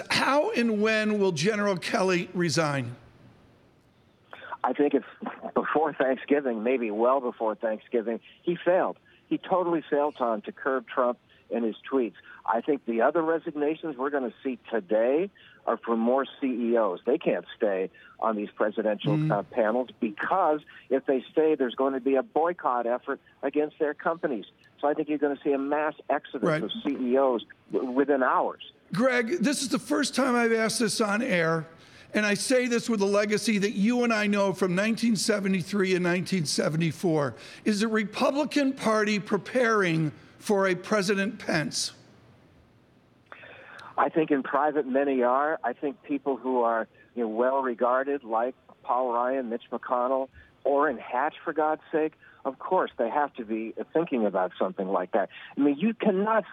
How and when will General Kelly resign? I think it's before Thanksgiving, maybe well before Thanksgiving. He failed. He totally failed, Tom, to curb Trump in his tweets. I think the other resignations we're going to see today are from more CEOs. They can't stay on these presidential panels because if they stay, there's going to be a boycott effort against their companies. So I think you're going to see a mass exodus of CEOs within hours. Greg, this is the first time I've asked this on air, and I say this with a legacy that you and I know from 1973 and 1974. Is the Republican Party preparing for a President Pence? I think in private many are. I think people who are well-regarded, like Paul Ryan, Mitch McConnell, Orrin Hatch, for God's sake, of course they have to be thinking about something like that. I mean, you cannot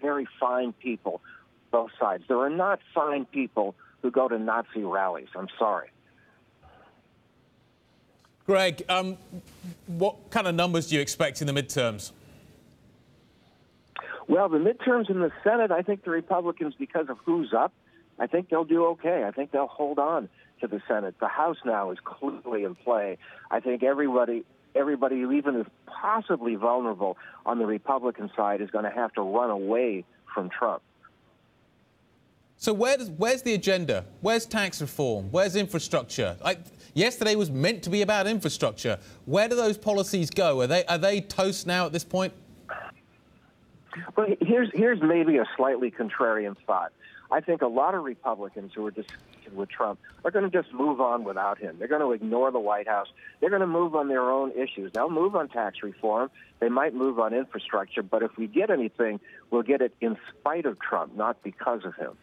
very fine people both sides. There are not fine people who go to Nazi rallies. I'm sorry. Greg, what kind of numbers do you expect in the midterms? Well, the midterms in the Senate, I think the Republicans, because of who's up, I think they'll do okay. I think they'll hold on to the Senate. The House now is clearly in play. I think everybody who even is possibly vulnerable on the Republican side is going to have to run away from Trump. So where's the agenda? Where's tax reform? Where's infrastructure? Yesterday was meant to be about infrastructure. Where do those policies go? Are they toast now at this point? Well, here's maybe a slightly contrarian thought. I think a lot of Republicans who are disgusted with Trump are going to just move on without him. They're going to ignore the White House. They're going to move on their own issues. They'll move on tax reform. They might move on infrastructure. But if we get anything, we'll get it in spite of Trump, not because of him.